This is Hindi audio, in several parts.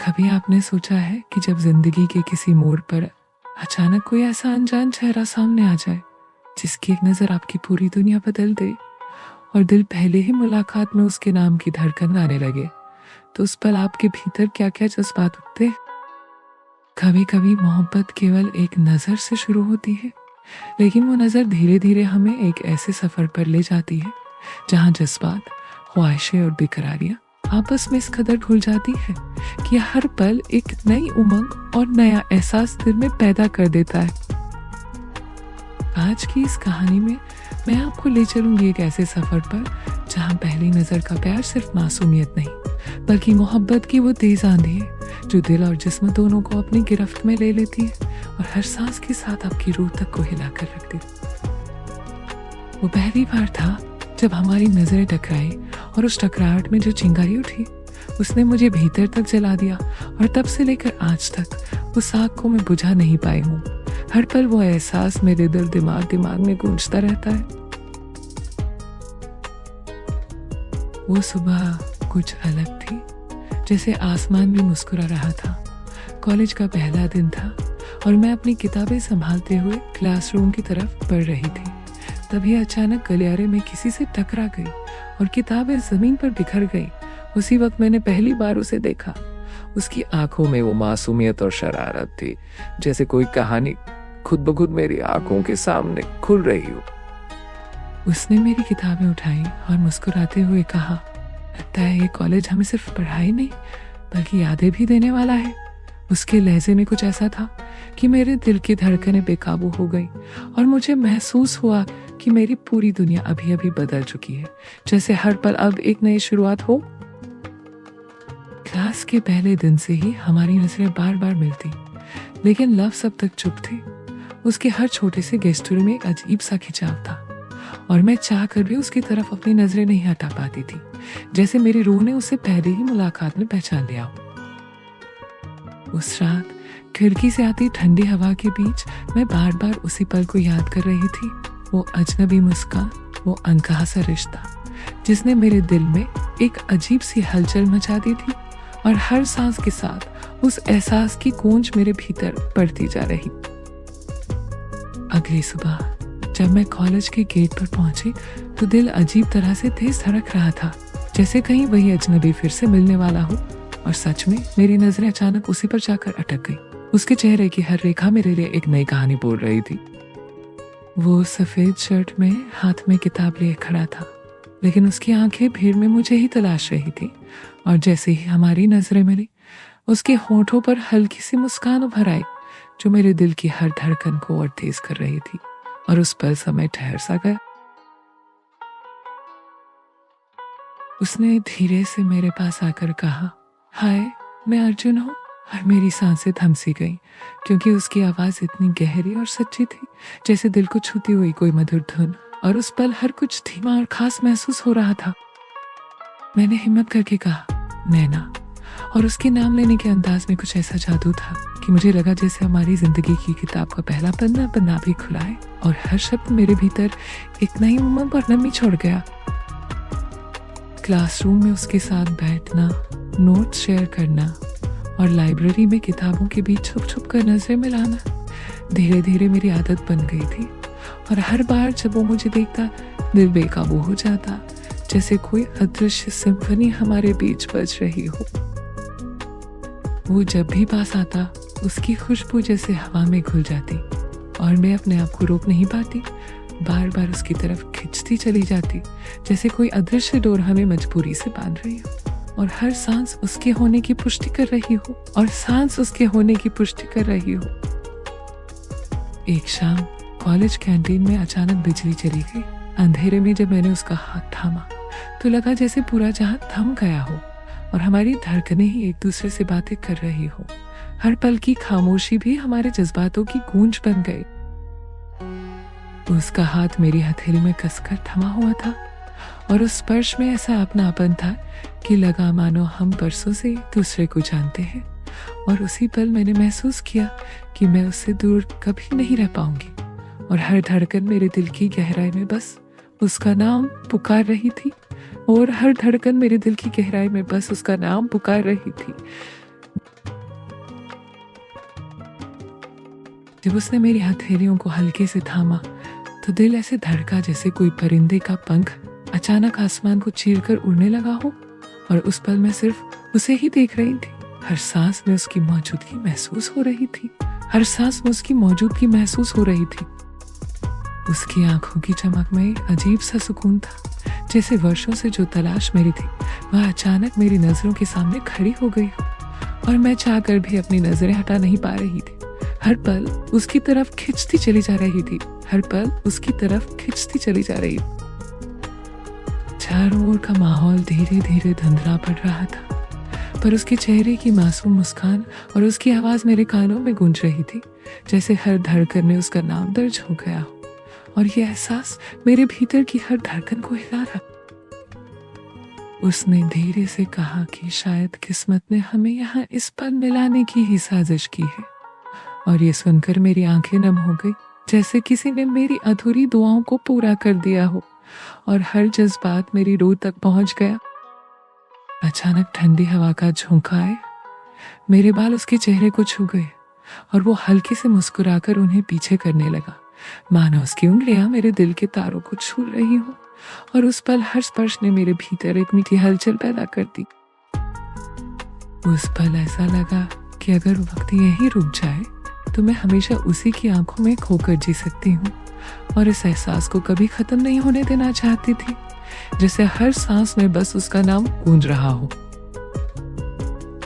कभी आपने सोचा है कि जब जिंदगी के किसी मोड़ पर अचानक कोई ऐसा अनजान चेहरा सामने आ जाए जिसकी एक नजर आपकी पूरी दुनिया बदल दे और दिल पहले ही मुलाकात में उसके नाम की धड़कन गाने लगे, तो उस पल आपके भीतर क्या क्या जज्बात उठते हैं। कभी कभी मोहब्बत केवल एक नजर से शुरू होती है, लेकिन वो नजर धीरे धीरे हमें एक ऐसे सफर पर ले जाती है जहाँ जज्बात, ख्वाहिशें और बेकरारियां आपस में इस कदर घुल जाती है कि हर पल एक नई उमंग और नया एहसास दिल में पैदा कर देता है। आज की इस कहानी में मैं आपको ले चलूंगी एक ऐसे सफर पर जहां पहली नजर का प्यार सिर्फ मासूमियत नहीं बल्कि मोहब्बत की वो तेज आंधी है जो दिल और जिस्म दोनों को अपनी गिरफ्त में ले लेती है और हर सांस के साथ आपकी रूह तक को हिला कर रखती है। वो पहली बार था जब हमारी नजरें टकराई और उस टकराहट में जो चिंगारी उठी उसने मुझे भीतर तक जला दिया और तब से लेकर आज तक उस आग को मैं बुझा नहीं पाई हूँ। हर पल वो एहसास मेरे दिमाग में गूंजता रहता है। वो सुबह कुछ अलग थी, जैसे आसमान भी मुस्कुरा रहा था। कॉलेज का पहला दिन था और मैं अपनी किताबें संभालते हुए क्लासरूम की तरफ बढ़ रही थी। तभी अचानक गलियारे में किसी से टकरा गई और किताबें जमीन पर बिखर गई। उसी वक्त मैंने पहली बार उसे देखा। उसकी आंखों में वो मासूमियत और शरारत थी, जैसे कोई कहानी खुद ब खुद मेरी आंखों के सामने खुल रही हो। उसने मेरी किताबें उठाई और मुस्कुराते हुए कहा, लगता है ये कॉलेज हमें सिर्फ पढ़ाई नहीं बल्कि यादें भी देने वाला है। उसके लहजे में कुछ ऐसा था कि मेरे दिल की धड़कनें बेकाबू हो गई और मुझे महसूस हुआ कि मेरी पूरी दुनिया अभी अभी बदल चुकी है, जैसे हर पल अब एक नई शुरुआत हो। क्लास के पहले दिन से ही हमारी नजरें बार बार मिलती, लेकिन लफ्ज़ अब तक चुप थे। उसके हर छोटे से गेस्चर में एक अजीब सा खिंचाव था और मैं चाह कर भी उसकी तरफ अपनी नजरें नहीं हटा पाती थी, जैसे मेरी रूह ने उसे पहले ही मुलाकात में पहचान लिया। उस रात खिड़की से आती ठंडी हवा के बीच मैं बार बार उसी पल को याद कर रही थी। वो अजनबी मुस्कान, वो अनकहा सा रिश्ता जिसने मेरे दिल में एक अजीब सी हलचल मचा दी थी और हर सांस के साथ उस एहसास की गूंज मेरे भीतर बढ़ती जा रही। अगली सुबह जब मैं कॉलेज के गेट पर पहुंची तो दिल अजीब तरह से तेज धड़क रहा था, जैसे कहीं वही अजनबी फिर से मिलने वाला हो। और सच में मेरी नजरें अचानक उसी पर जाकर अटक गई। उसके चेहरे की हर रेखा मेरे लिए एक नई कहानी बोल रही थी। वो सफेद शर्ट में हाथ में किताब लिए खड़ा था, लेकिन उसकी आंखें भीड़ में मुझे ही तलाश रही थी। और जैसे ही हमारी नजरें मिली उसके होठों पर हल्की सी मुस्कान उभर आई जो मेरे दिल की हर धड़कन को और तेज कर रही थी। और उस पल समय ठहर सा गया। उसने धीरे से मेरे पास आकर कहा, हाय, मैं अर्जुन हूँ। और मेरी सांसें थम सी गई क्योंकि उसकी आवाज इतनी गहरी और सच्ची थी, जैसे दिल को छूती हुई कोई मधुर धुन। और उस पल हर कुछ धीमा और खास महसूस हो रहा था। मैंने हिम्मत करके कहा, नैना। और उसके नाम लेने के अंदाज में कुछ ऐसा जादू था कि मुझे लगा जैसे हमारी जिंदगी की किताब का पहला पन्ना भी खुला है और हर शब्द मेरे भीतर एक नई उमंग और नमी छोड़ गया। क्लासरूम में उसके साथ बैठना, नोट्स शेयर करना और लाइब्रेरी में किताबों के बीच छुप छुप कर नजरें मिलाना धीरे धीरे मेरी आदत बन गई थी। और हर बार जब वो मुझे देखता दिल बेकाबू हो जाता, जैसे कोई अदृश्य सिम्फनी हमारे बीच बज रही हो। वो जब भी पास आता उसकी खुशबू जैसे हवा में घुल जाती और मैं अपने आप को रोक नहीं पाती, बार बार उसकी तरफ खिंचती चली जाती, जैसे कोई अदृश्य डोर हमें मजबूरी से बांध रही हो और हर सांस उसके होने की पुष्टि कर रही हो और सांस उसके होने की पुष्टि कर रही हो। एक शाम कॉलेज कैंटीन में अचानक बिजली चली गई। अंधेरे में जब मैंने उसका हाथ थामा तो लगा जैसे पूरा जहां थम गया हो और हमारी धड़कनें ही एक दूसरे से बातें कर रही हो। हर पल की खामोशी भी हमारे जज्बातों की गूंज बन गई। उसका हाथ मेरी हथेली में कसकर थमा हुआ था और उस स्पर्श में ऐसा अपनापन था कि लगा मानो हम बरसों से एक दूसरे को जानते हैं। और उसी पल मैंने महसूस किया कि मैं उससे दूर कभी नहीं रह पाऊंगी और हर धड़कन मेरे दिल की गहराई में बस उसका नाम पुकार रही थी और हर धड़कन मेरे दिल की गहराई में बस उसका नाम पुकार रही थी। जब उसने मेरी हथेलियों को हल्के से थामा तो दिल ऐसे धड़का जैसे कोई परिंदे का पंख अचानक आसमान को चीरकर उड़ने लगा हो। और उस पल मैं सिर्फ उसे ही देख रही थी। हर सांस में उसकी मौजूदगी महसूस हो रही थी। हर सांस में उसकी मौजूदगी महसूस हो रही थी। उसकी आंखों की चमक में एक अजीब सा सुकून था, जैसे वर्षों से जो तलाश मेरी थी वह अचानक मेरी नजरों के सामने खड़ी हो गई हो। और मैं चाहकर भी अपनी नजरें हटा नहीं पा रही थी। हर पल उसकी तरफ खिंचती चली जा रही थी। हर पल उसकी तरफ खिंचती चली जा रही थी। चारों ओर का माहौल धीरे धीरे धुंधला पड़ रहा था, पर उसके चेहरे की मासूम मुस्कान और उसकी आवाज मेरे कानों में गूंज रही थी, जैसे हर धड़कन में उसका नाम दर्ज हो गया हो। और यह एहसास मेरे भीतर की हर धड़कन को हिला रहा। उसने धीरे से कहा कि शायद किस्मत ने हमें यहाँ इस पल मिलाने की ही साजिश की है। और ये सुनकर मेरी आंखें नम हो गई, जैसे किसी ने मेरी अधूरी दुआओं को पूरा कर दिया हो और हर जज्बात मेरी रूह तक पहुंच गया। अचानक ठंडी हवा का झोंका आए, मेरे बाल उसके चेहरे को छू गए और वो हल्के से मुस्कुराकर उन्हें पीछे करने लगा, मानो उसकी उंगलियां मेरे दिल के तारों को छू रही हो। और उस पल हर स्पर्श ने मेरे भीतर एक मीठी हलचल पैदा कर दी। उस पल ऐसा लगा कि अगर वक्त यहीं रुक जाए तो मैं हमेशा उसी की आंखों में खोकर जी सकती हूँ और इस एहसास को कभी खत्म नहीं होने देना चाहती थी, जैसे हर सांस में बस उसका नाम गूंज रहा हो।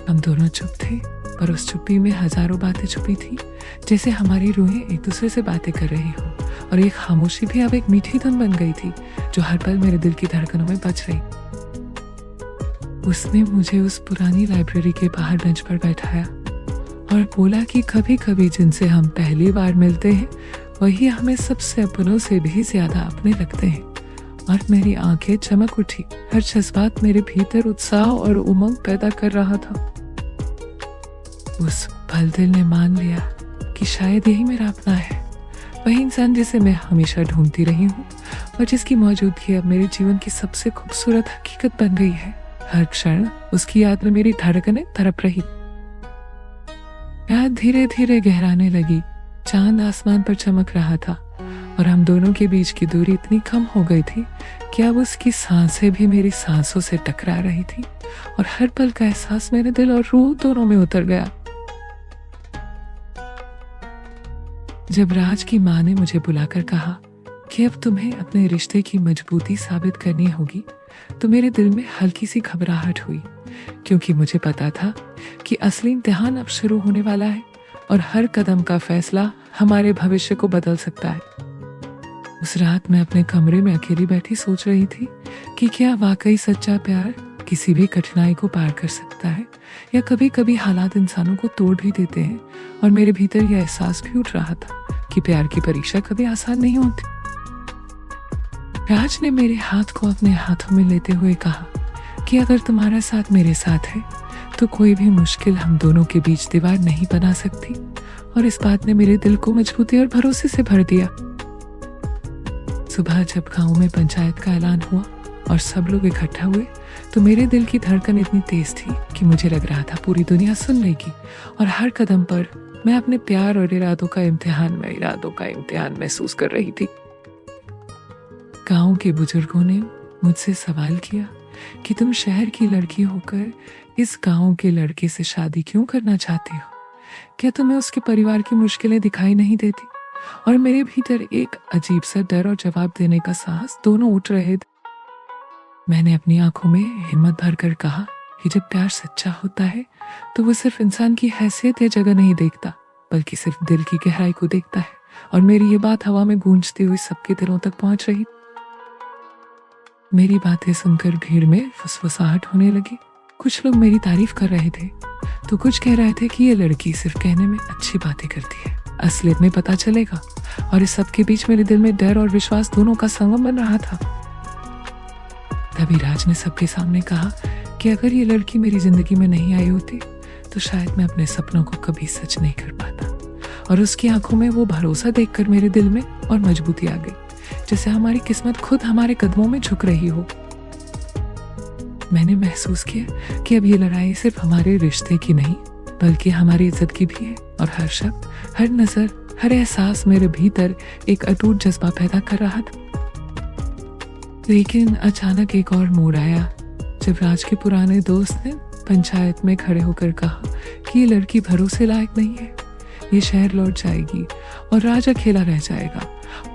हम दोनों चुप थे, पर उस चुप्पी में हजारों बातें छुपी थी, जैसे हमारी रूहें एक दूसरे से बातें कर रही हो। और एक खामोशी भी अब एक मीठी धुन बन गई थी, जो हर पल मेरे दिल की धड़कनों में बज रही। उसने मुझे उस पुरानी लाइब्रेरी के बाहर बेंच पर बैठाया और बोला कि कभी कभी जिनसे हम पहली बार मिलते हैं वही हमें सबसे अपनों से भी ज्यादा अपने लगते हैं। और मेरी आंखें चमक उठी। हर जज्बात मेरे भीतर उत्साह और उमंग पैदा कर रहा था। उस पल दिल ने मान लिया कि शायद यही मेरा अपना है, वही इंसान जिसे मैं हमेशा ढूंढती रही हूँ और जिसकी मौजूदगी अब मेरे जीवन की सबसे खूबसूरत हकीकत बन गई है। हर क्षण उसकी याद में मेरी धड़कनें तड़प रही। रात धीरे धीरे गहराने लगी, चांद आसमान पर चमक रहा था और हम दोनों के बीच की दूरी इतनी कम हो गई थी कि अब उसकी सांसें भी मेरी सांसों से टकरा रही थी और हर पल का एहसास मेरे दिल और रूह दोनों में उतर गया। जब राज की माँ ने मुझे बुलाकर कहा कि अब तुम्हें अपने रिश्ते की मजबूती साबित करनी होगी, तो मेरे दिल में हल्की सी घबराहट हुई, क्योंकि मुझे पता था कि असली इम्तिहान अब शुरू होने वाला है और हर कदम का फैसला हमारे भविष्य को बदल सकता है। उस रात मैं अपने कमरे में अकेली बैठी सोच रही थी कि क्या वाकई सच्चा प्यार किसी भी कठिनाई को पार कर सकता है, या कभी कभी हालात इंसानों को तोड़ भी देते हैं। और मेरे भीतर यह एहसास भी उठ रहा था कि प्यार की परीक्षा कभी आसान नहीं होती। राज ने मेरे हाथ को अपने हाथों में लेते हुए कहा कि अगर तुम्हारा साथ मेरे साथ है तो कोई भी मुश्किल हम दोनों के बीच दीवार नहीं बना सकती। और इस बात ने मेरे दिल को मजबूती और भरोसे से भर दिया। सुबह जब गांव में पंचायत का ऐलान हुआ और सब लोग इकट्ठा हुए तो मेरे दिल की धड़कन इतनी तेज थी कि मुझे लग रहा था पूरी दुनिया सुन लेगी। और हर कदम पर मैं अपने प्यार और इरादों का इम्तिहान महसूस कर रही थी। गांव के बुजुर्गों ने मुझसे सवाल किया कि तुम शहर की लड़की होकर इस गांव के लड़के से शादी क्यों करना चाहती हो? क्या तुम्हें उसके परिवार की मुश्किलें दिखाई नहीं देती? और मेरे भीतर एक अजीब सा डर और जवाब देने का साहस दोनों उठ रहे थे। मैंने अपनी आंखों में हिम्मत भरकर कहा कि जब प्यार सच्चा होता है तो वो सिर्फ इंसान की हैसियत या जगह नहीं देखता, बल्कि सिर्फ दिल की गहराई को देखता है। और मेरी ये बात हवा में गूंजती हुई सबके दिलों तक पहुंच रही। मेरी बातें सुनकर भीड़ में फुसफुसाहट होने लगी। कुछ लोग मेरी तारीफ कर रहे थे तो कुछ कह रहे थे कि ये लड़की सिर्फ कहने में अच्छी बातें करती है, असलियत में पता चलेगा। और इस सब के बीच मेरे दिल में डर और विश्वास दोनों का संगम बन रहा था। तभी राज ने सबके सामने कहा कि अगर ये लड़की मेरी जिंदगी में नहीं आई होती तो शायद मैं अपने सपनों को कभी सच नहीं कर पाता। और उसकी आंखों में वो भरोसा देखकर मेरे दिल में और मजबूती आ गई, जैसे हमारी किस्मत खुद हमारे कदमों में झुक रही हो। मैंने महसूस किया कि अब ये लड़ाई सिर्फ हमारे रिश्ते की नहीं, बल्कि हमारी इज्जत की भी है। और हर शब्द, हर नजर, हर एहसास मेरे भीतर एक अटूट जज्बा पैदा कर रहा था। लेकिन अचानक एक और मोड़ आया जब राज के पुराने दोस्त ने पंचायत में खड़े होकर कहा कि ये लड़की भरोसे लायक नहीं है, ये शहर लौट जाएगी और राज अकेला रह जाएगा।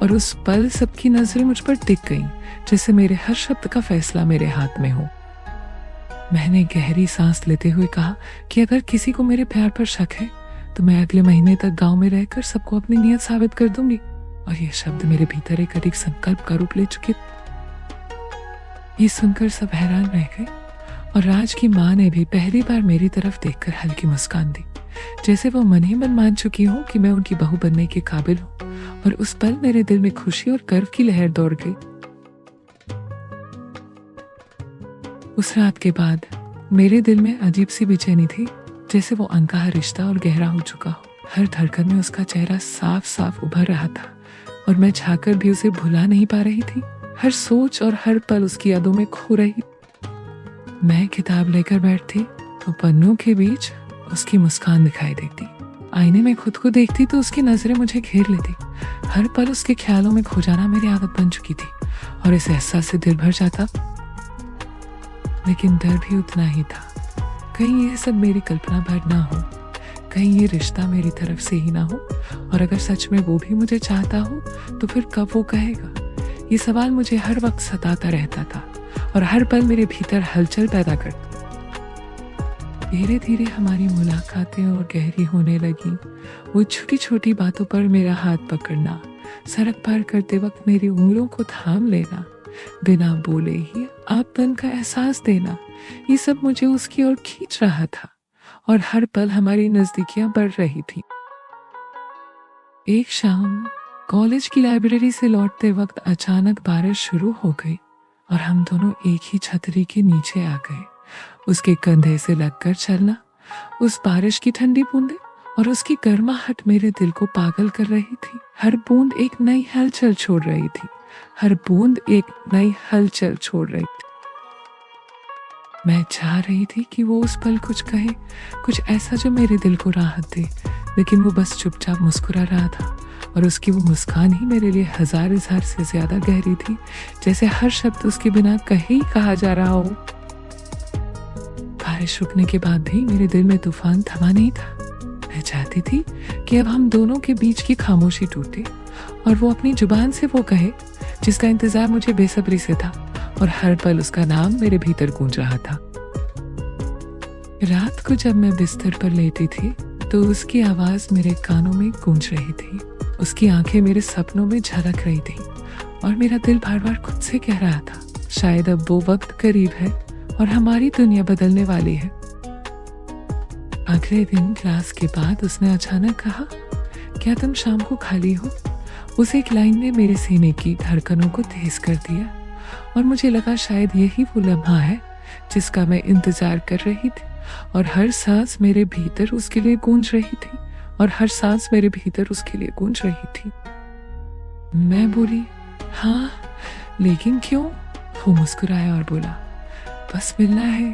और उस पल सबकी नजरें मुझ पर टिक गईं, जैसे मेरे हर शब्द का फैसला मेरे हाथ में हो। मैंने गहरी सांस लेते हुए कहा कि अगर किसी को मेरे प्यार पर शक है तो मैं अगले महीने तक गांव में रहकर सबको अपनी नीयत साबित कर दूंगी। और ये शब्द मेरे भीतर एक अडिग संकल्प का रूप ले चुके। ये सुनकर सब हैरान रह गए और राज की माँ ने भी पहली बार मेरी तरफ देखकर हल्की मुस्कान दी, जैसे वो मन ही मन मान चुकी हूँ कि मैं उनकी बहू बनने के काबिल हूँ। और उस पल मेरे दिल में खुशी और गर्व की लहर दौड़ गई। उस रात के बाद मेरे दिल में अजीब सी बेचैनी थी, जैसे वो अनकहा रिश्ता और गहरा हो चुका हो। हर धड़कन में उसका चेहरा साफ साफ उभर रहा था और मैं चाहकर भी उसे भुला नहीं पा रही थी। हर सोच और हर पल उसकी यादों में खो रही। मैं किताब लेकर बैठती तो पन्नों के बीच उसकी मुस्कान दिखाई देती। आईने में खुद को देखती तो उसकी नजरें मुझे घेर लेती। हर पल उसके ख्यालों में खो जाना मेरी आदत बन चुकी थी और इस एहसास से दिल भर जाता। लेकिन डर भी उतना ही था, कहीं ये सब मेरी कल्पना भर ना हो, कहीं ये रिश्ता मेरी तरफ से ही ना हो। और अगर सच में वो भी मुझे चाहता हो तो फिर कब वो कहेगा? ये सवाल मुझे हर वक्त सताता रहता था और हर पल मेरे भीतर हलचल पैदा करता। धीरे धीरे हमारी मुलाकातें और गहरी होने लगी। वो छोटी छोटी बातों पर मेरा हाथ पकड़ना, सड़क पार करते वक्त मेरी उंगलियों को थाम लेना, बिना बोले ही आपपन का एहसास देना, ये सब मुझे उसकी ओर खींच रहा था और हर पल हमारी नजदीकियां बढ़ रही थी। एक शाम कॉलेज की लाइब्रेरी से लौटते वक्त अचानक बारिश शुरू हो गई और हम दोनों एक ही छतरी के नीचे आ गए। उसके कंधे से लगकर चलना, उस बारिश की ठंडी बूंदें और उसकी गर्माहट मेरे दिल को पागल कर रही थी। हर बूंद एक नई हलचल छोड़ रही थी, हर बूंद एक नई हलचल छोड़ रही थी। मैं चाह रही थी कि वो उस पल कुछ कहे, कुछ ऐसा जो मेरे दिल को राहत दे, लेकिन वो बस चुपचाप मुस्कुरा रहा था और उसकी वो मुस्कान ही मेरे लिए हजार इज़हार से ज्यादा गहरी थी, जैसे हर शब्द उसके बिना कहे ही कहा जा रहा हो। बारिश रुकने के बाद भी मेरे दिल में तूफान थमा नहीं था। मैं चाहती थी कि अब हम दोनों के बीच की खामोशी टूटे और वो अपनी जुबान से वो कहे जिसका इंतजार मुझे बेसब्री से था और हर पल उसका नाम मेरे भीतर गूंज रहा था। रात को जब मैं बिस्तर पर लेटी थी तो उसकी आवाज मेरे कानों में गूंज रही थी। उसकी आंखें मेरे सपनों में झलक रही थी और मेरा दिल बार बार खुद से कह रहा था, शायद अब वो वक्त करीब है और हमारी दुनिया बदलने वाली है। अगले दिन क्लास के बाद उसने अचानक कहा, क्या तुम शाम को खाली हो? उस एक लाइन ने मेरे सीने की धड़कनों को तेज कर दिया और मुझे लगा शायद यही वो लम्हा है जिसका मैं इंतजार कर रही थी और हर सांस मेरे भीतर उसके लिए गूंज रही थी और हर सांस मेरे भीतर उसके लिए गूंज रही थी। मैं बोली, हाँ, लेकिन क्यों? वो मुस्कुराया और बोला, बस मिलना है,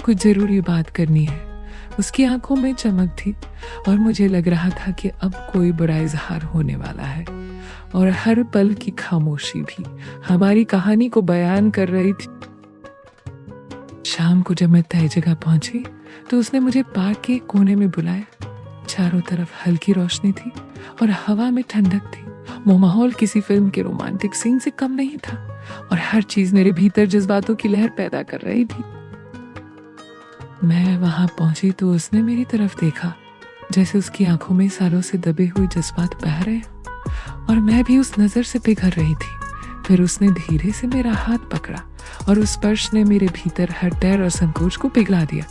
कुछ जरूरी बात करनी है। उसकी आंखों में चमक थी और मुझे लग रहा था कि अब कोई बड़ा इजहार होने वाला है और हर पल की खामोशी भी हमारी कहानी को बयान कर रही थी। शाम को जब मैं तय जगह पहुंची तो उसने मुझे पार्क के कोने में बुलाया। चारों तरफ हल्की रोशनी थी और हवा में ठंडक थी। वो माहौल किसी फिल्म के रोमांटिक सीन से कम नहीं था और हर चीज मेरे भीतर जज्बातों की लहर पैदा कर रही थी। मैं वहां पहुंची तो उसने मेरी तरफ देखा, जैसे उसकी आंखों में सालों से दबे हुए जज्बात बह रहे और मैं भी उस नजर से पिघल रही थी। फिर उसने धीरे से मेरा हाथ पकड़ा और उस स्पर्श ने मेरे भीतर हर डर और संकोच को पिघला दिया।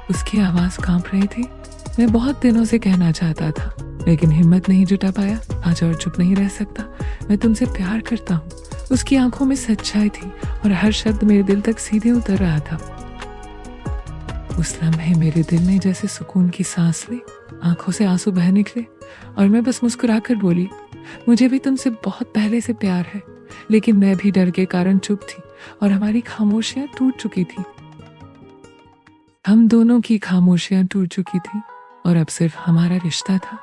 उसकी आवाज कांप रही थी। मैं बहुत दिनों से कहना चाहता था लेकिन हिम्मत नहीं जुटा पाया। आज और चुप नहीं रह सकता, मैं तुमसे प्यार करता हूँ। उसकी आंखों में सच्चाई थी और हर शब्द मेरे दिल तक सीधे उतर रहा था। उस लम्हे मेरे दिल ने जैसे सुकून की सांस ली, आंखों से आंसू बह निकले और मैं बस मुस्कुराकर बोली, मुझे भी तुमसे बहुत पहले से प्यार है, लेकिन मैं भी डर के कारण चुप थी और हमारी खामोशियां टूट चुकी थी। हम दोनों की खामोशियां टूट चुकी थी और अब सिर्फ हमारा रिश्ता था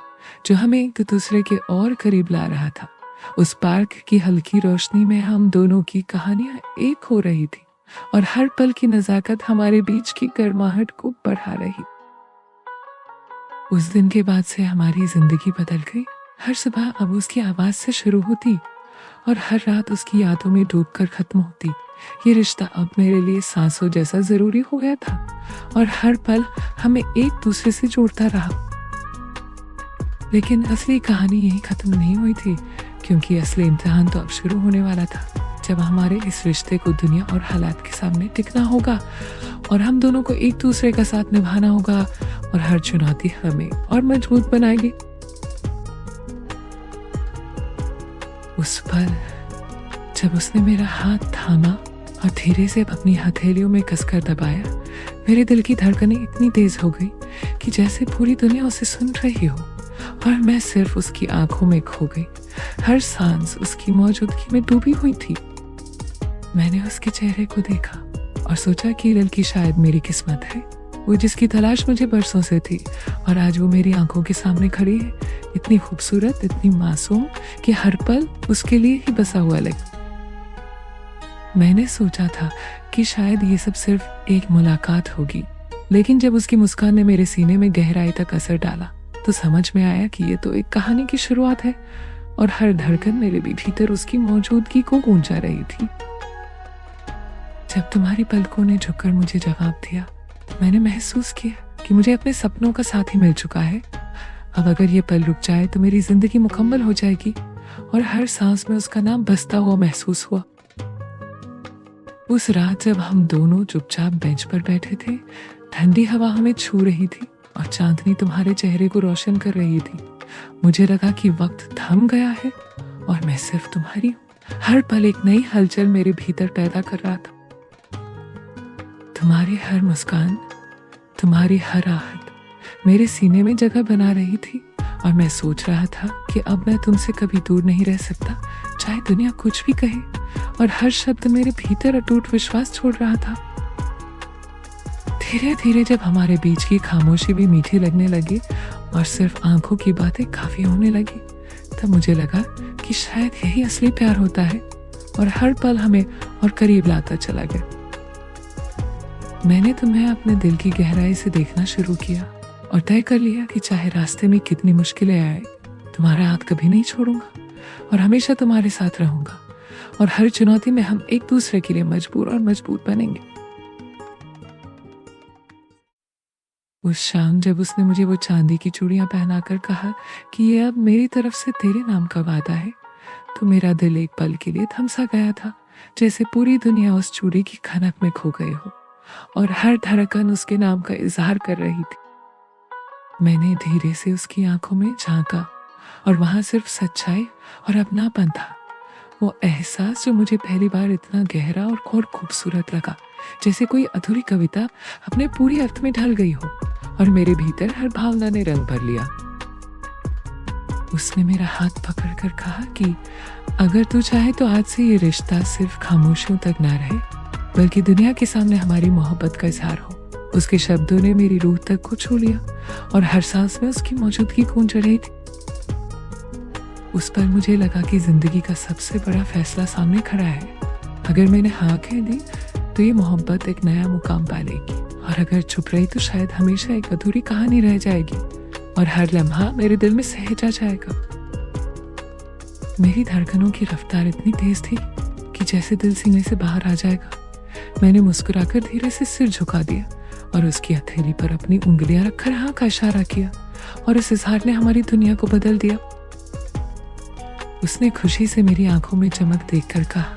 जो हमें एक दूसरे के और करीब ला रहा था। उस पार्क की हल्की रोशनी में हम दोनों की कहानियां एक हो रही थी और हर पल की नजाकत हमारे बीच की गर्माहट को बढ़ा रही। उस दिन के बाद से हमारी जिंदगी बदल गई। हर सुबह अब उसकी आवाज से शुरू होती और हर रात उसकी यादों में डूबकर खत्म होती। ये रिश्ता अब मेरे लिए सांसों जैसा जरूरी हो गया था और हर पल हमें एक दूसरे से जोड़ता रहा। लेकिन असली कहानी यही खत्म नहीं हुई थी, क्योंकि असली इम्तिहान तो अब शुरू होने वाला था, जब हमारे इस रिश्ते को दुनिया और हालात के सामने टिकना होगा और हम दोनों को एक दूसरे का साथ निभाना होगा और हर चुनौती हमें और मजबूत बनाएगी। उस पल जब उसने मेरा हाथ थामा और धीरे से अपनी हथेलियों में कसकर दबाया, मेरे दिल की धड़कनें इतनी तेज हो गई कि जैसे पूरी दुनिया उसे सुन रही हो और मैं सिर्फ उसकी आंखों में खो गई। हर सांस उसकी मौजूदगी में डूबी हुई थी। मैंने उसके चेहरे को देखा और सोचा कि लड़की शायद मेरी किस्मत है, वो जिसकी तलाश मुझे बरसों से थी, और आज वो मेरी आंखों के सामने खड़ी है, इतनी खूबसूरत, इतनी मासूम कि हर पल उसके लिए ही बसा हुआ लगे। मैंने सोचा था कि शायद ये सब सिर्फ एक मुलाकात होगी, लेकिन जब उसकी मुस्कान ने मेरे सीने में गहराई तक असर डाला तो समझ में आया कि ये तो एक कहानी की शुरुआत है और हर धड़कन मेरे भी भीतर उसकी मौजूदगी को गूंजा रही थी। जब तुम्हारी पलकों ने झुककर मुझे जवाब दिया, मैंने महसूस किया कि मुझे अपने सपनों का साथी मिल चुका है। अब अगर ये पल रुक जाए तो मेरी जिंदगी मुकम्मल हो जाएगी और हर सांस में उसका नाम बसता हुआ महसूस हुआ। उस रात जब हम दोनों चुपचाप बेंच पर बैठे थे, ठंडी हवा हमें छू रही थी और चांदनी तुम्हारे चेहरे को रोशन कर रही थी, मुझे लगा कि वक्त थम गया है और मैं सिर्फ तुम्हारी हूँ। हर पल एक नई हलचल मेरे भीतर पैदा कर रहा था। तुम्हारी हर मुस्कान, तुम्हारी हर आहट मेरे सीने में जगह बना रही थी और मैं सोच रहा था कि अब मैं तुमसे कभी दूर नहीं रह सकता, चाहे दुनिया कुछ भी कहे, और हर शब्द मेरे भीतर अटूट विश्वास छोड़ रहा था। धीरे धीरे जब हमारे बीच की खामोशी भी मीठी लगने लगी और सिर्फ आंखों की बातें काफी होने लगी, तब मुझे लगा कि शायद यही असली प्यार होता है और हर पल हमें और करीब लाता चला गया। मैंने तुम्हें अपने दिल की गहराई से देखना शुरू किया और तय कर लिया कि चाहे रास्ते में कितनी मुश्किलें आए, तुम्हारा हाथ कभी नहीं छोड़ूंगा और हमेशा तुम्हारे साथ रहूंगा, और हर चुनौती में हम एक दूसरे के लिए मजबूर और मजबूत बनेंगे। उस शाम जब उसने मुझे वो चांदी की चूड़ियां पहनाकर कहा कि ये अब मेरी तरफ से तेरे नाम का वादा है, तो मेरा दिल एक पल के लिए थम सा गया था, जैसे पूरी दुनिया उस चूड़ी की खनक में खो गई हो और हर धड़कन उसके नाम का इजहार कर रही थी। मैंने धीरे से उसकी आंखों में झांका और वहां सिर्फ सच्चाई और अपनापन था, वो एहसास जो मुझे पहली बार इतना गहरा और खूबसूरत लगा, जैसे कोई अधूरी कविता अपने पूरी अर्थ में ढल गई हो और मेरे भीतर हर भावना ने रंग भर लिया। उसने मेरा हाथ पकड़कर कहा कि अगर तू चाहे तो आज से ये रिश्ता सिर्फ खामोशियों तक ना रहे, बल्कि दुनिया के सामने हमारी मोहब्बत का इजहार हो। उसके शब्दों ने मेरी रूह तक को छू लिया और हर सांस में उसकी मौजूदगी गूंज रही थी। उस पर मुझे लगा कि जिंदगी का सबसे बड़ा फैसला सामने खड़ा है। अगर मैंने हाँ कह दी तो ये मोहब्बत एक नया मुकाम पालेगी, और अगर चुप रही तो शायद हमेशा एक अधूरी कहानी रह जाएगी और हर लम्हा मेरे दिल में सहेजा जाएगा। मेरी धड़कनों की रफ्तार इतनी तेज थी कि जैसे दिल सीने से बाहर आ जाएगा। मैंने मुस्कुराकर धीरे से सिर झुका दिया और उसकी हथेली पर अपनी उंगलियां रखकर हाँ का इशारा किया, और इस इजहार ने हमारी दुनिया को बदल दिया। उसने खुशी से मेरी आंखों में चमक देखकर कहा,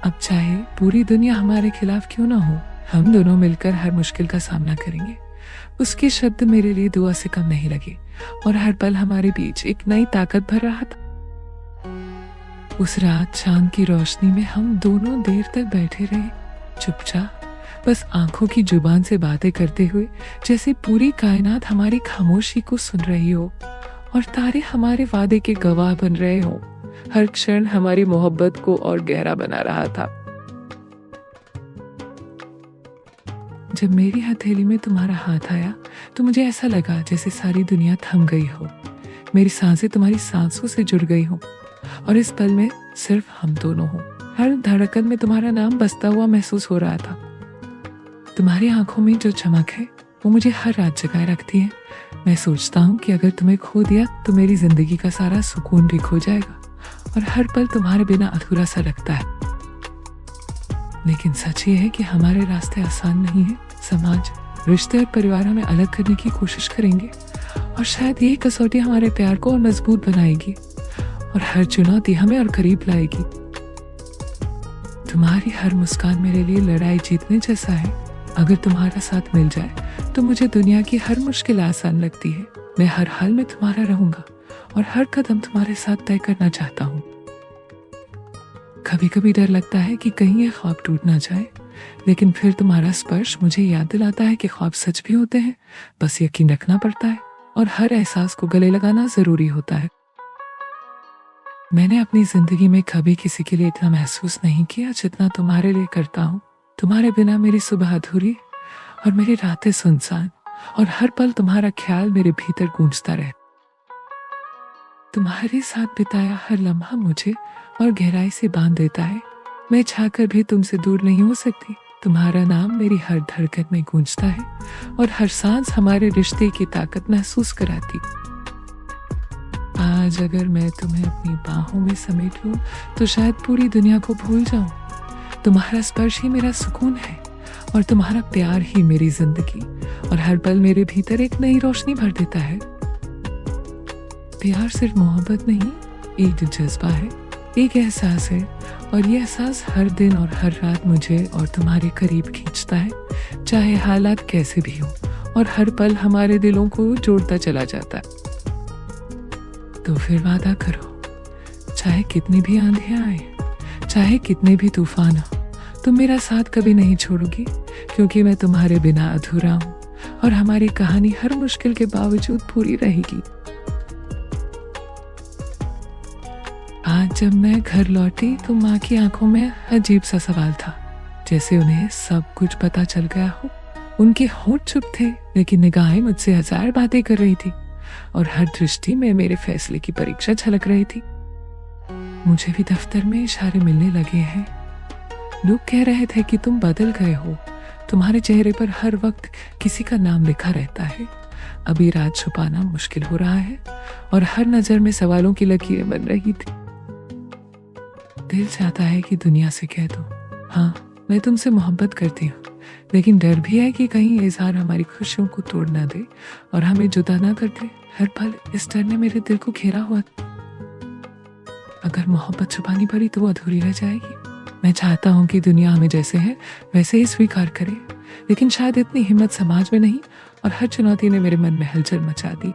अब चाहे पूरी दुनिया हमारे खिलाफ क्यों ना हो, हम दोनों मिलकर हर मुश्किल का सामना करेंगे। उसके शब्द मेरे लिए दुआ से कम नहीं लगे और हर पल हमारे बीच एक नई ताकत भर रहा था। उस रात चांद की रोशनी में हम दोनों देर तक बैठे रहे, चुपचाप, बस आंखों की जुबान से बातें करते हुए, जैसे पूरी कायनात हमारी खामोशी को सुन रही हो और तारे हमारे वादे के गवाह बन रहे हो। हर क्षण हमारी मोहब्बत को और गहरा बना रहा था। जब मेरी हथेली में तुम्हारा हाथ आया तो मुझे ऐसा लगा जैसे सारी दुनिया थम गई हो, मेरी सांसें तुम्हारी सांसों से जुड़ गई हों और इस पल में सिर्फ हम दोनों हों। हर धड़कन में तुम्हारा नाम बसता हुआ महसूस हो रहा था। तुम्हारी आंखों में जो चमक है वो मुझे हर रात जगाए रखती है। मैं सोचता हूँ कि अगर तुम्हें खो दिया तो मेरी जिंदगी का सारा सुकून भी खो जाएगा और हर पल तुम्हारे बिना अधूरा सा लगता है। लेकिन सच ये है कि हमारे रास्ते आसान नहीं है। समाज, रिश्ते और परिवार हमें अलग करने की कोशिश करेंगे और शायद यही कसौटी हमारे प्यार को और मजबूत बनाएगी और हर चुनौती हमें और करीब लाएगी। तुम्हारी हर मुस्कान मेरे लिए लड़ाई जीतने जैसा है। अगर तुम्हारा साथ मिल जाए तो मुझे दुनिया की हर मुश्किल आसान लगती है। मैं हर हाल में तुम्हारा रहूंगा और हर कदम तुम्हारे साथ तय करना चाहता हूँ। कभी कभी डर लगता है कि कहीं ये ख्वाब टूट ना जाए, लेकिन फिर तुम्हारा स्पर्श मुझे याद दिलाता है कि ख्वाब सच भी होते हैं, बस यकीन रखना पड़ता है और हर एहसास को गले लगाना जरूरी होता है। मैंने अपनी जिंदगी में कभी किसी के लिए इतना महसूस नहीं किया जितना तुम्हारे लिए करता हूँ। तुम्हारे बिना मेरी सुबह अधूरी और मेरी रातें सुनसान और हर पल तुम्हारा ख्याल मेरे भीतर गूंजता रहे। तुम्हारे साथ बिताया हर लम्हा मुझे और गहराई से बांध देता है। मैं चाहकर भी तुमसे दूर नहीं हो सकती। तुम्हारा नाम मेरी हर धड़कन में गूंजता है और हर सांस हमारे रिश्ते की ताकत महसूस कराती। आज अगर मैं तुम्हें अपनी बाहों में समेट लूं तो शायद पूरी दुनिया को भूल जाऊं। तुम्हारा स्पर्श ही मेरा सुकून है और तुम्हारा प्यार ही मेरी जिंदगी और हर पल मेरे भीतर एक नई रोशनी भर देता है। प्यार सिर्फ मोहब्बत नहीं, एक जज्बा है, एक एहसास है और ये एहसास हर दिन और हर रात मुझे और तुम्हारे करीब खींचता है, चाहे हालात कैसे भी हो, और हर पल हमारे दिलों को जोड़ता चला जाता है। तो फिर वादा करो, चाहे कितनी भी आंधियां आए, चाहे कितने भी तूफान हो, तुम मेरा साथ कभी नहीं छोड़ोगी, क्योंकि मैं तुम्हारे बिना अधूरा हूँ और हमारी कहानी हर मुश्किल के बावजूद पूरी रहेगी। आज जब मैं घर लौटी तो माँ की आंखों में अजीब सा सवाल था, जैसे उन्हें सब कुछ पता चल गया हो। उनके होंठ चुप थे, लेकिन निगाहें मुझसे हजार बातें कर रही थी और हर दृष्टि में मेरे फैसले की परीक्षा झलक रही थी। मुझे भी दफ्तर में इशारे मिलने लगे हैं। लोग कह रहे थे कि तुम बदल गए हो, तुम्हारे चेहरे पर हर वक्त किसी का नाम लिखा रहता है। अभी रात छुपाना मुश्किल हो रहा है और हर नजर में सवालों की लकीरें बन रही थी। दिल चाहता है कि दुनिया से कह दो, हाँ मैं तुमसे मोहब्बत करती हूँ, लेकिन डर भी है कि कहीं इजहार हमारी खुशियों को तोड़ ना दे और हमें जुदा ना कर दे। हर पल इस डर ने मेरे दिल को घेरा हुआ। अगर मोहब्बत छुपानी पड़ी तो वो अधूरी रह जाएगी। मैं चाहता हूँ कि दुनिया हमें जैसे है वैसे ही स्वीकार करे, लेकिन शायद इतनी हिम्मत समाज में नहीं और हर चुनौती ने मेरे मन में हलचल मचा दी।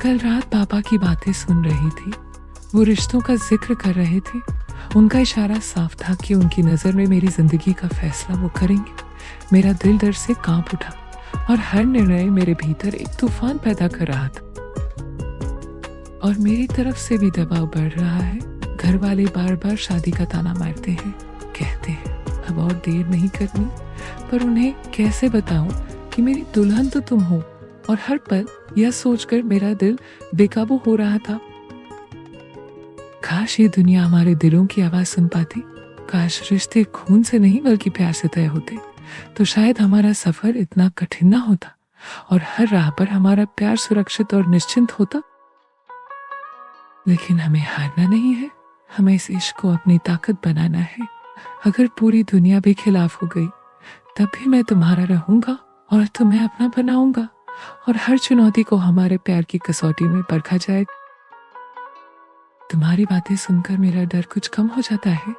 कल रात पापा की बातें सुन रही थी। वो रिश्तों का जिक्र कर रहे थे। उनका इशारा साफ था कि उनकी नजर में मेरी जिंदगी का फैसला वो करेंगे। मेरा दिल डर से कांप उठा और हर निर्णय मेरे भीतर एक तूफान पैदा कर रहा था। और मेरी तरफ से भी दबाव बढ़ रहा है। घर वाले बार बार शादी का ताना मारते हैं, कहते हैं अब और देर नहीं करनी, पर उन्हें कैसे बताऊं कि मेरी दुल्हन तो तुम हो। और हर पल यह सोचकर मेरा दिल बेकाबू हो रहा था। काश ये दुनिया हमारे दिलों की आवाज सुन पाती। काश रिश्ते खून से नहीं बल्कि प्यार से तय होते, तो शायद हमारा सफर इतना कठिन ना होता और हर राह पर हमारा प्यार सुरक्षित और निश्चिंत होता। लेकिन हमें हारना नहीं है, हमें इस इश्क को अपनी ताकत बनाना है। अगर पूरी दुनिया भी खिलाफ हो गई तब भी मैं तुम्हारा रहूंगा और तुम्हें अपना बनाऊंगा और हर चुनौती को हमारे प्यार की कसौटी में परखा जाए। तुम्हारी बातें सुनकर मेरा डर कुछ कम हो जाता है।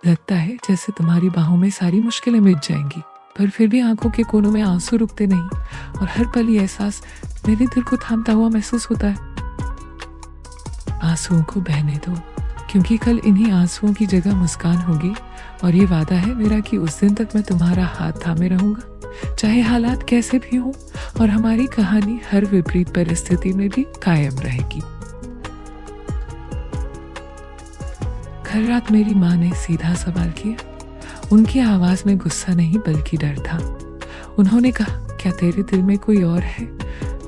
लगता है जैसे तुम्हारी बाहों में सारी मुश्किलें मिट जाएंगी, पर फिर भी आंखों के कोनों में आंसू रुकते नहीं और हर पल ये एहसास मेरे दिल को थामता हुआ महसूस होता है। आंसुओं को बहने दो, क्योंकि कल इन्हीं आंसुओं की जगह मुस्कान होगी और ये वादा है मेरा कि उस दिन तक मैं तुम्हारा हाथ थामे रहूंगा, चाहे हालात कैसे भी हों, और हमारी कहानी हर विपरीत परिस्थिति में भी कायम रहेगी। कल रात मेरी माँ ने सीधा सवाल किया। उनकी आवाज में गुस्सा नहीं बल्कि डर था। उन्होंने कहा, क्या तेरे दिल में कोई और है?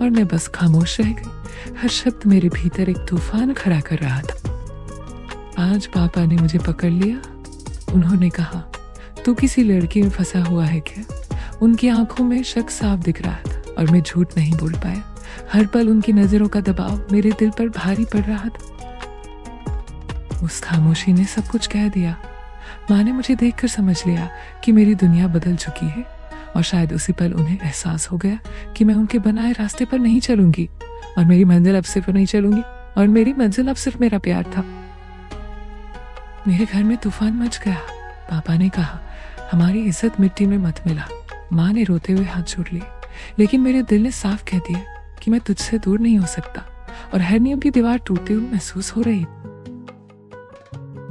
और मैं बस खामोश रह गई, हर शब्द मेरे भीतर एक तूफान खड़ा कर रहा था। आज पापा ने मुझे पकड़ लिया। उन्होंने कहा, तू किसी लड़की में फंसा हुआ है क्या? उनकी आंखों में शक साफ दिख रहा था और मैं झूठ नहीं बोल पाया। हर पल उनकी नजरों का दबाव मेरे दिल पर भारी पड़ रहा था। उस खामोशी ने सब कुछ कह दिया। माँ ने मुझे देखकर समझ लिया कि मेरी दुनिया बदल चुकी है और शायद उसी पल उन्हें एहसास हो गया कि मैं उनके बनाए रास्ते पर नहीं चलूंगी और मेरी मंजिल अब सिर्फ नहीं चलूंगी और मेरी मंजिल अब सिर्फ मेरा प्यार था। मेरे घर में तूफान मच गया। पापा ने कहा, हमारी इज्जत मिट्टी में मत मिला। माँ ने रोते हुए हाथ जोड़ लिए, लेकिन मेरे दिल ने साफ कह दिया कि मैं तुझसे दूर नहीं हो सकता और हर नियम की दीवार टूटती हुई महसूस हो रही।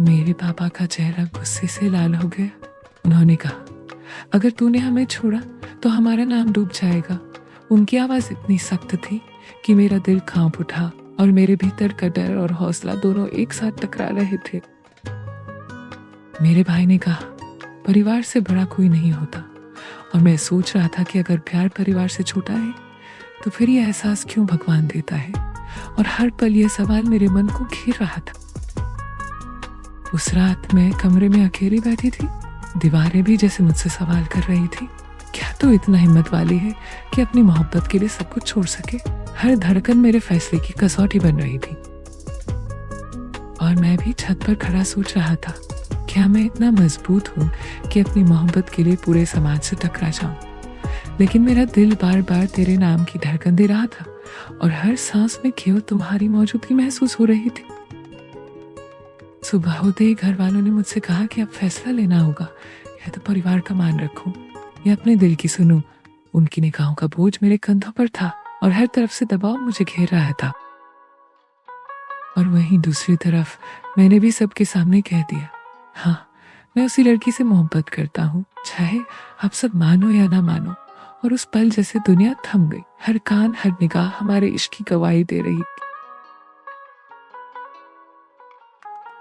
मेरे पापा का चेहरा गुस्से से लाल हो गया। उन्होंने कहा, अगर तूने हमें छोड़ा तो हमारा नाम डूब जाएगा। उनकी आवाज इतनी सख्त थी कि मेरा दिल कांप उठा और मेरे भीतर का डर और हौसला दोनों एक साथ टकरा रहे थे। मेरे भाई ने कहा, परिवार से बड़ा कोई नहीं होता। और मैं सोच रहा था कि अगर प्यार परिवार से छोटा है तो फिर ये एहसास क्यों भगवान देता है। और हर पल ये सवाल मेरे मन को घेर रहा था। उस रात मैं कमरे में अकेली बैठी थी। दीवारें भी जैसे मुझसे सवाल कर रही थी, क्या तू इतना हिम्मत वाली है कि अपनी मोहब्बत के लिए सब कुछ छोड़ सके? हर धड़कन मेरे फैसले की कसौटी बन रही थी। और मैं भी छत पर खड़ा सोच रहा था, क्या मैं इतना मजबूत हूँ कि अपनी मोहब्बत के लिए पूरे समाज से टकरा जाऊं? लेकिन मेरा दिल बार बार तेरे नाम की धड़कन दे रहा था और हर सांस में केवल तुम्हारी मौजूदगी महसूस हो रही थी। सुबह होते ही घर वालों ने मुझसे कहा कि अब फैसला लेना होगा, या तो परिवार का मान रखूं या अपने दिल की सुनूं। उनकी निगाहों का बोझ मेरे कंधों पर था और हर तरफ से दबाव मुझे घेर रहा था। और वहीं दूसरी तरफ मैंने भी सबके सामने कह दिया, हाँ, मैं उसी लड़की से मोहब्बत करता हूँ, चाहे आप सब मानो या ना मानो। और उस पल जैसे दुनिया थम गई। हर कान, हर निगाह हमारे इश्क की गवाही दे रही।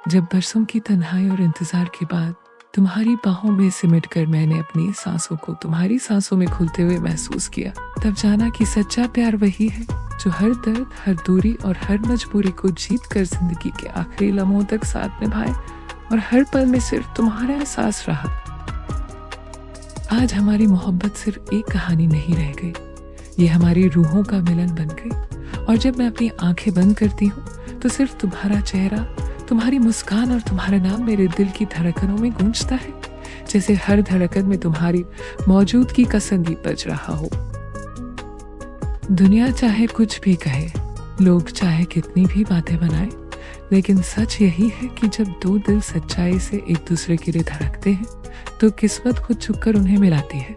जब बरसों की तन्हाई और इंतजार के बाद तुम्हारी बाहों में सिमटकर मैंने अपनी सांसों को तुम्हारी सांसों में घुलते हुए महसूस किया, तब जाना कि सच्चा प्यार वही है जो हर दर्द, हर दूरी और हर मजबूरी को जीत कर जिंदगी के आखिरी लम्हों तक साथ निभाए और हर पल में सिर्फ तुम्हारा एहसास रहा। आज हमारी मोहब्बत सिर्फ एक कहानी नहीं रह गई, ये हमारी रूहों का मिलन बन गई। और जब मैं अपनी आंखें बंद करती हूँ तो सिर्फ तुम्हारा चेहरा, तुम्हारी मुस्कान और तुम्हारा नाम मेरे दिल की धड़कनों में गूंजता है, जैसे हर धड़कन में तुम्हारी मौजूदगी का संगीत बज रहा हो। दुनिया चाहे कुछ भी कहे, लोग चाहे कितनी भी बातें बनाए, लेकिन सच यही है कि जब दो दिल सच्चाई से एक दूसरे के लिए धड़कते हैं तो किस्मत खुद झुककर उन्हें मिलाती है।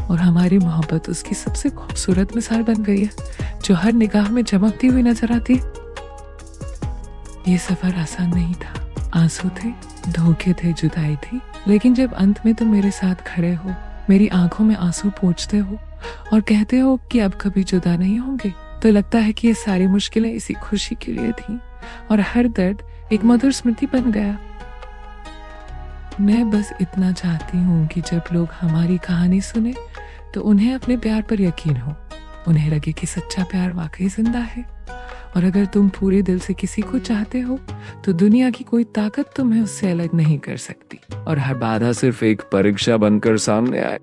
और हमारी मोहब्बत उसकी सबसे खूबसूरत मिसाल बन गई है, जो हर निगाह में चमकती हुई नजर आती है। ये सफर आसान नहीं था, आंसू थे, धोखे थे, जुदाई थी, लेकिन जब अंत में तुम मेरे साथ खड़े हो, मेरी आंखों में आंसू पोंछते हो और कहते हो कि अब कभी जुदा नहीं होंगे, तो लगता है कि ये सारी मुश्किलें इसी खुशी के लिए थी और हर दर्द एक मधुर स्मृति बन गया। मैं बस इतना चाहती हूँ कि जब लोग हमारी कहानी सुने तो उन्हें अपने प्यार पर यकीन हो, उन्हें लगे कि सच्चा प्यार वाकई जिंदा है। और अगर तुम पूरे दिल से किसी को चाहते हो तो दुनिया की कोई ताकत तुम्हें उससे अलग नहीं कर सकती और हर बाधा सिर्फ एक परीक्षा बनकर सामने आए।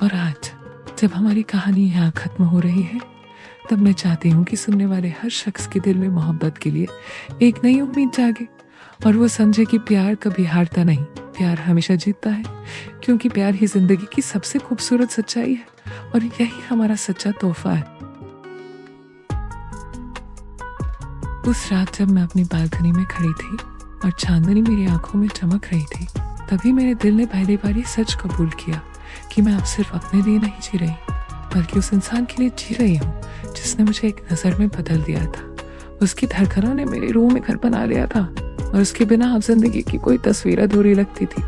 और आज जब हमारी कहानी यहाँ खत्म हो रही है, तब मैं चाहती हूँ कि सुनने वाले हर शख्स के दिल में मोहब्बत के लिए एक नई उम्मीद जागे और वो समझे कि प्यार कभी हारता नहीं, प्यार हमेशा जीतता है, क्योंकि प्यार ही जिंदगी की सबसे खूबसूरत सच्चाई है और यही हमारा सच्चा तोहफा है। उस रात जब मैं अपनी बालकनी में खड़ी थी और चांदनी मेरी आंखों में चमक रही थी, तभी मेरे दिल ने पहली बार ये सच कबूल किया कि मैं अब सिर्फ अपने लिए नहीं जी रही, बल्कि उस इंसान के लिए जी रही हूँ जिसने मुझे एक नजर में बदल दिया था। उसकी धड़कनों ने मेरे रूह में घर बना लिया था और उसके बिना अब जिंदगी की कोई तस्वीर अधूरी लगती थी।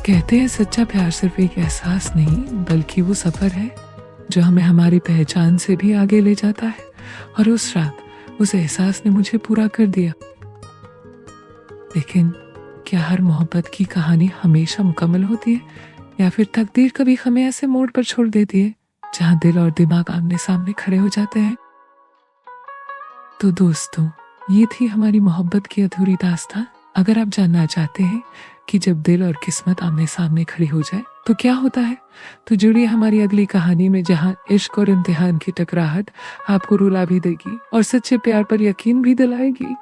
कहते हैं सच्चा प्यार सिर्फ एक एहसास नहीं, बल्कि वो सफर है जो हमें हमारी पहचान से भी आगे ले जाता है। और उस रात उस एहसास ने मुझे पूरा कर दिया। लेकिन क्या हर मोहब्बत की कहानी हमेशा मुकम्मल होती है, या फिर तकदीर कभी हमें ऐसे मोड़ पर छोड़ देती है जहां दिल और दिमाग आमने सामने खड़े हो जाते हैं। तो दोस्तों, ये थी हमारी मोहब्बत की अधूरी दास्तां। अगर आप जानना चाहते हैं कि जब दिल और किस्मत आमने सामने खड़ी हो जाए तो क्या होता है, तो जुड़िए हमारी अगली कहानी में, जहां इश्क और इम्तिहान की टकराहट आपको रुला भी देगी और सच्चे प्यार पर यकीन भी दिलाएगी।